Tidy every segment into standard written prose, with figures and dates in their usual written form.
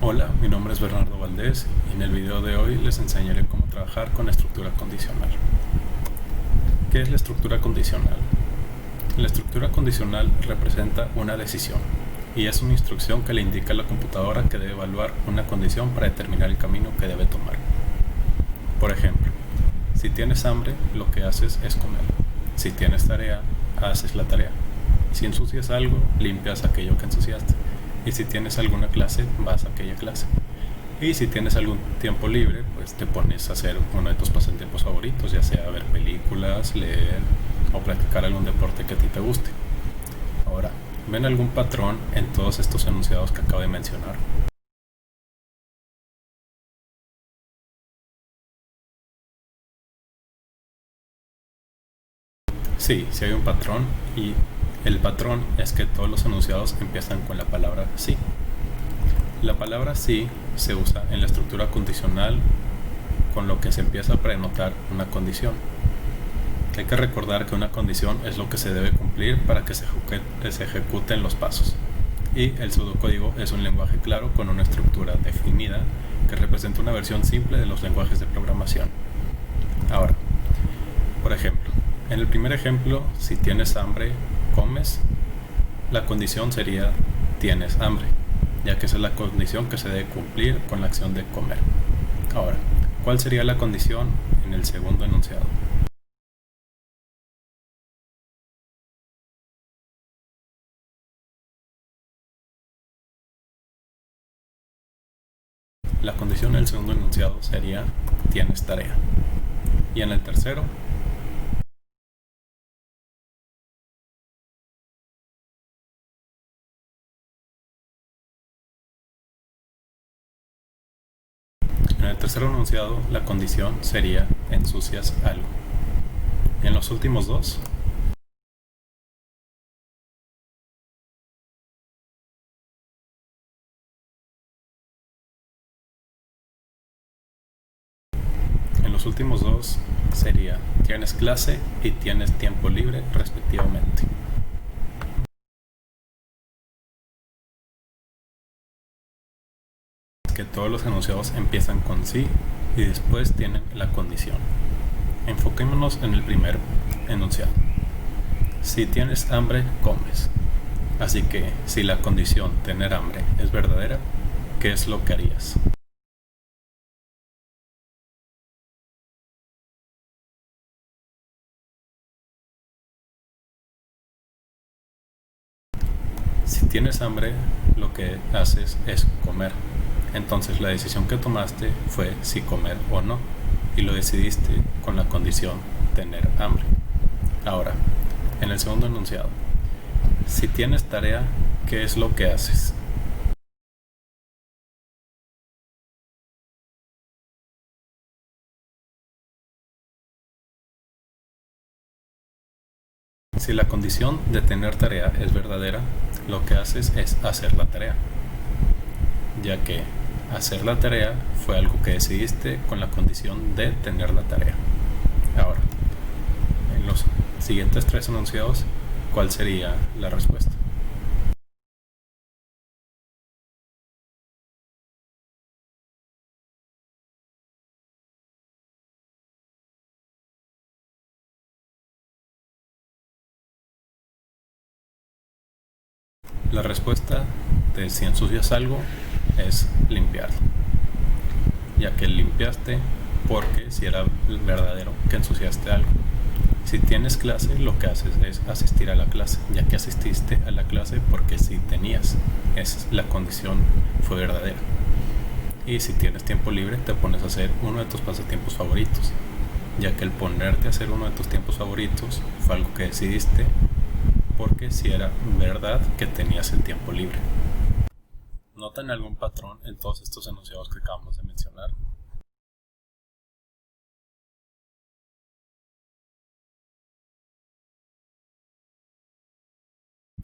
Hola, mi nombre es Bernardo Valdés y en el video de hoy les enseñaré cómo trabajar con estructura condicional. ¿Qué es la estructura condicional? La estructura condicional representa una decisión y es una instrucción que le indica a la computadora que debe evaluar una condición para determinar el camino que debe tomar. Por ejemplo, si tienes hambre, lo que haces es comer. Si tienes tarea, haces la tarea. Si ensucias algo, limpias aquello que ensuciaste. Y si tienes alguna clase, vas a aquella clase. Y si tienes algún tiempo libre, pues te pones a hacer uno de tus pasatiempos favoritos, ya sea ver películas, leer o practicar algún deporte que a ti te guste. Ahora, ¿ven algún patrón en todos estos enunciados que acabo de mencionar? Sí, sí hay un patrón y el patrón es que todos los enunciados empiezan con la palabra sí. La palabra sí se usa en la estructura condicional con lo que se empieza a prenotar una condición. Hay que recordar que una condición es lo que se debe cumplir para que se ejecuten los pasos. Y el pseudocódigo es un lenguaje claro con una estructura definida que representa una versión simple de los lenguajes de programación. Ahora, por ejemplo, en el primer ejemplo, si tienes hambre, comes, la condición sería tienes hambre, ya que esa es la condición que se debe cumplir con la acción de comer. Ahora, ¿cuál sería la condición en el segundo enunciado? La condición en el segundo enunciado sería tienes tarea. Y en el tercero, enunciado la condición sería ensucias algo. Y en los últimos dos, sería tienes clase y tienes tiempo libre respectivamente. Que todos los enunciados empiezan con sí y después tienen la condición. Enfoquémonos en el primer enunciado. Si tienes hambre, comes. Así que si la condición tener hambre es verdadera, ¿qué es lo que harías? Si tienes hambre, lo que haces es comer. Entonces la decisión que tomaste fue si comer o no, y lo decidiste con la condición tener hambre. Ahora, en el segundo enunciado, si tienes tarea, ¿qué es lo que haces? Si la condición de tener tarea es verdadera, lo que haces es hacer la tarea, ya que hacer la tarea fue algo que decidiste con la condición de tener la tarea. Ahora, en los siguientes tres enunciados, ¿cuál sería la respuesta? La respuesta de si ensucias algo es limpiarlo, ya que limpiaste porque si era verdadero que ensuciaste algo. Si tienes clase, lo que haces es asistir a la clase, ya que asististe a la clase porque si tenías, la condición fue verdadera. Y si tienes tiempo libre, te pones a hacer uno de tus pasatiempos favoritos, ya que el ponerte a hacer uno de tus tiempos favoritos fue algo que decidiste porque si era verdad que tenías el tiempo libre. ¿Notan algún patrón en todos estos enunciados que acabamos de mencionar?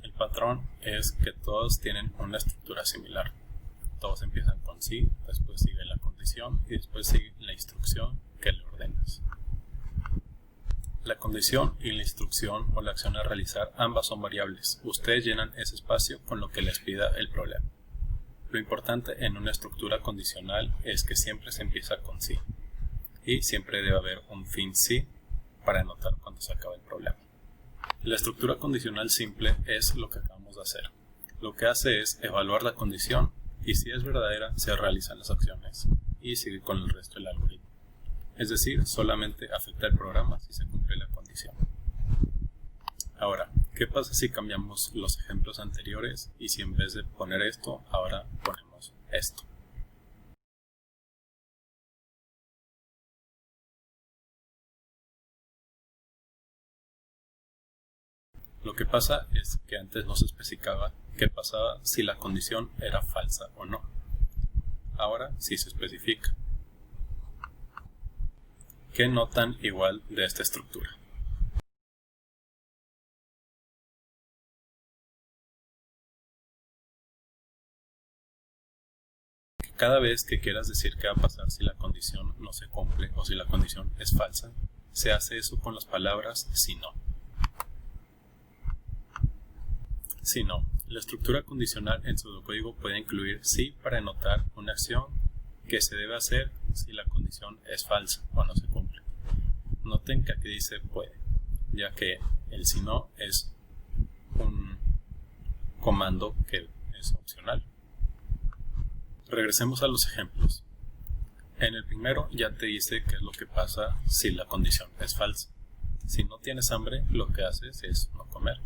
El patrón es que todos tienen una estructura similar. Todos empiezan con sí, después sigue la condición y después sigue la instrucción que le ordenas. La condición y la instrucción o la acción a realizar ambas son variables. Ustedes llenan ese espacio con lo que les pida el problema. Lo importante en una estructura condicional es que siempre se empieza con sí y siempre debe haber un fin sí para anotar cuando se acaba el problema. La estructura condicional simple es lo que acabamos de hacer. Lo que hace es evaluar la condición y si es verdadera se realizan las acciones y sigue con el resto del algoritmo. Es decir, solamente afecta el programa si se cumple la condición. Ahora, ¿qué pasa si cambiamos los ejemplos anteriores y si en vez de poner esto, ahora ponemos esto? Lo que pasa es que antes no se especificaba qué pasaba si la condición era falsa o no. Ahora sí se especifica. ¿Qué notan igual de esta estructura? Cada vez que quieras decir qué va a pasar si la condición no se cumple o si la condición es falsa, se hace eso con las palabras si no. Si no, la estructura condicional en pseudocódigo puede incluir sí para denotar una acción que se debe hacer si la condición es falsa o no se cumple. Noten que aquí dice puede, ya que el si no es un comando que es opcional. Regresemos a los ejemplos. En el primero ya te dice qué es lo que pasa si la condición es falsa. Si no tienes hambre, lo que haces es no comer.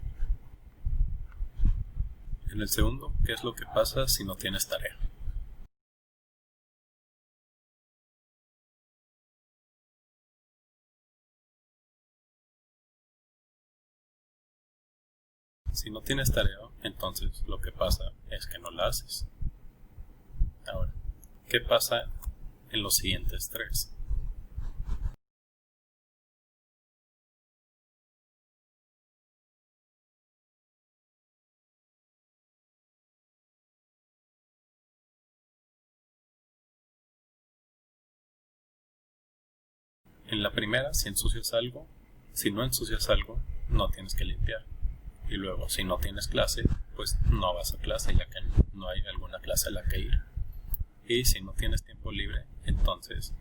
En el segundo, ¿qué es lo que pasa si no tienes tarea? Si no tienes tarea, entonces lo que pasa es que no la haces. Ahora, ¿qué pasa en los siguientes tres? En la primera, si ensucias algo, si no ensucias algo, no tienes que limpiar. Y luego, si no tienes clase, pues no vas a clase ya que no hay alguna clase a la que ir. Y si no tienes tiempo libre, entonces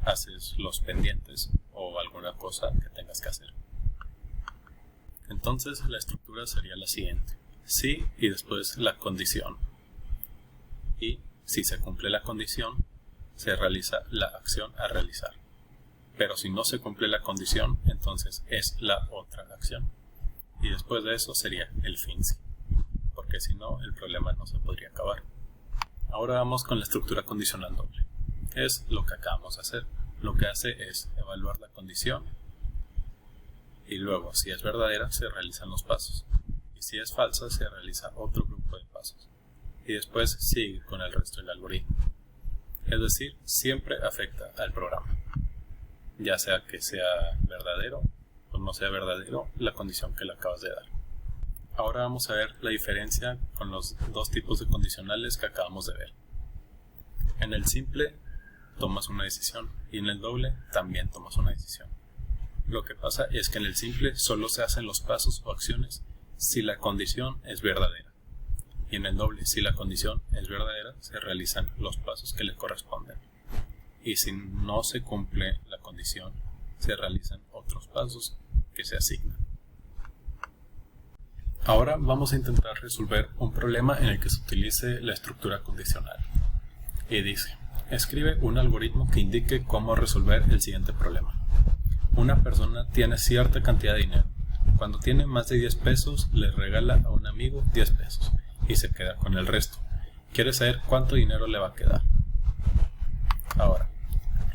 haces los pendientes o alguna cosa que tengas que hacer. Entonces la estructura sería la siguiente. Sí y después la condición. Y si se cumple la condición, se realiza la acción a realizar. Pero si no se cumple la condición, entonces es la otra acción. Y después de eso sería el fin sí, porque si no, el problema no se podría acabar. Ahora vamos con la estructura condicional doble. Es lo que acabamos de hacer. Lo que hace es evaluar la condición y luego, si es verdadera, se realizan los pasos. Y si es falsa, se realiza otro grupo de pasos. Y después sigue con el resto del algoritmo. Es decir, siempre afecta al programa. Ya sea que sea verdadero o no sea verdadero la condición que le acabas de dar. Ahora vamos a ver la diferencia con los dos tipos de condicionales que acabamos de ver. En el simple tomas una decisión y en el doble también tomas una decisión. Lo que pasa es que en el simple solo se hacen los pasos o acciones si la condición es verdadera. Y en el doble, si la condición es verdadera, se realizan los pasos que le corresponden. Y si no se cumple la condición, se realizan otros pasos que se asignan. Ahora vamos a intentar resolver un problema en el que se utilice la estructura condicional. Y dice, escribe un algoritmo que indique cómo resolver el siguiente problema. Una persona tiene cierta cantidad de dinero. Cuando tiene más de 10 pesos, le regala a un amigo 10 pesos y se queda con el resto. Quiere saber cuánto dinero le va a quedar. Ahora,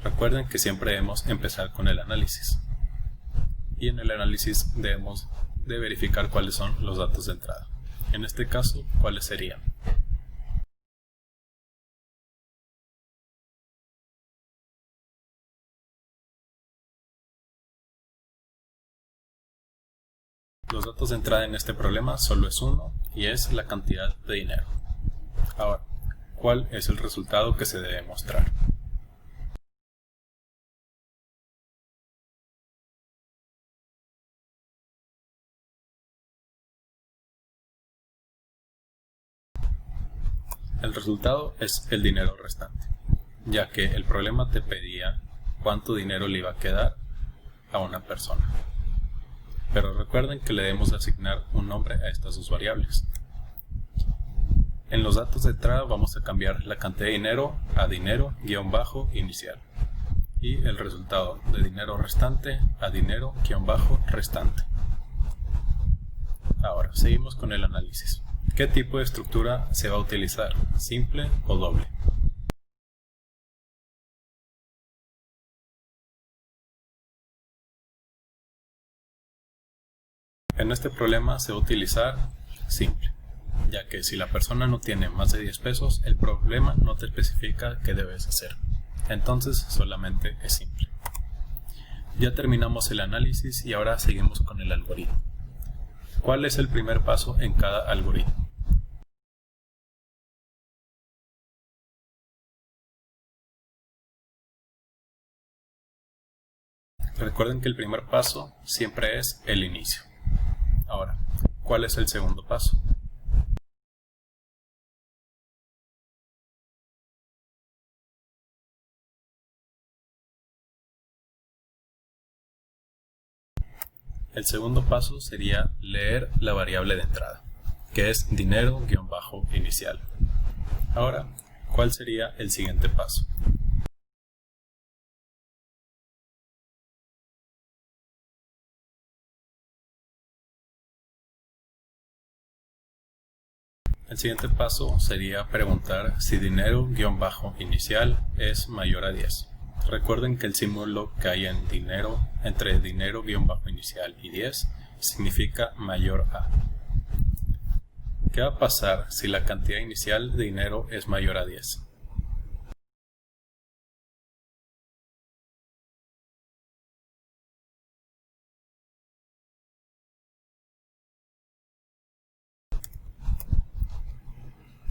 recuerden que siempre debemos empezar con el análisis. Y en el análisis debemos de verificar cuáles son los datos de entrada. En este caso, ¿cuáles serían? Los datos de entrada en este problema solo es uno y es la cantidad de dinero. Ahora, ¿cuál es el resultado que se debe mostrar? El resultado es el dinero restante, ya que el problema te pedía cuánto dinero le iba a quedar a una persona. Pero recuerden que le debemos asignar un nombre a estas dos variables. En los datos de entrada vamos a cambiar la cantidad de dinero a dinero-inicial y el resultado de dinero restante a dinero-restante. Ahora, seguimos con el análisis. ¿Qué tipo de estructura se va a utilizar? ¿Simple o doble? En este problema se va a utilizar simple, ya que si la persona no tiene más de 10 pesos, el problema no te especifica qué debes hacer. Entonces solamente es simple. Ya terminamos el análisis y ahora seguimos con el algoritmo. ¿Cuál es el primer paso en cada algoritmo? Recuerden que el primer paso siempre es el inicio. Ahora, ¿cuál es el segundo paso? El segundo paso sería leer la variable de entrada, que es dinero-inicial. Ahora, ¿cuál sería el siguiente paso? El siguiente paso sería preguntar si dinero-inicial es mayor a 10. Recuerden que el símbolo que hay en dinero entre dinero-inicial y 10 significa mayor a. ¿Qué va a pasar si la cantidad inicial de dinero es mayor a 10?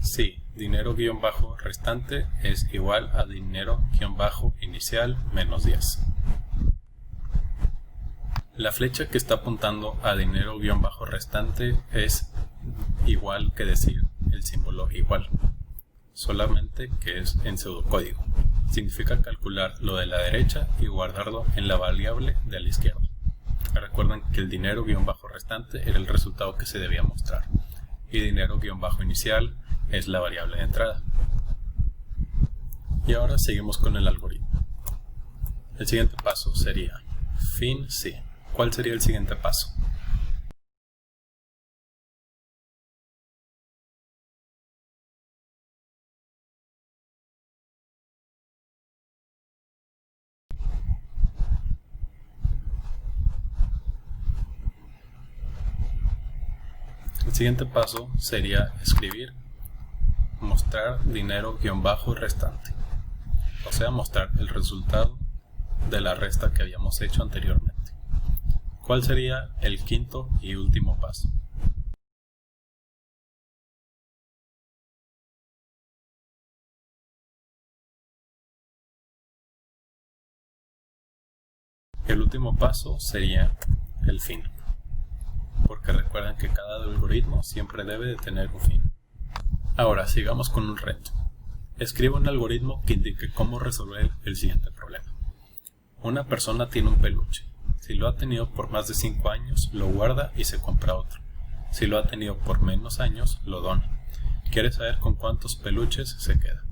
Sí, dinero-restante es igual a dinero-inicial menos 10. La flecha que está apuntando a dinero-restante es igual que decir el símbolo igual, solamente que es en pseudocódigo. Significa calcular lo de la derecha y guardarlo en la variable de la izquierda. Recuerden que el dinero-restante era el resultado que se debía mostrar y dinero-inicial es la variable de entrada. Y ahora seguimos con el algoritmo. El siguiente paso sería fin sí. ¿Cuál sería el siguiente paso? El siguiente paso sería escribir mostrar dinero-restante, o sea, mostrar el resultado de la resta que habíamos hecho anteriormente. ¿Cuál sería el quinto y último paso? El último paso sería el fin, porque recuerden que cada algoritmo siempre debe de tener un fin. Ahora sigamos con un reto. Escriba un algoritmo que indique cómo resolver el siguiente problema. Una persona tiene un peluche. Si lo ha tenido por más de 5 años, lo guarda y se compra otro. Si lo ha tenido por menos años, lo dona. ¿Quiere saber con cuántos peluches se queda?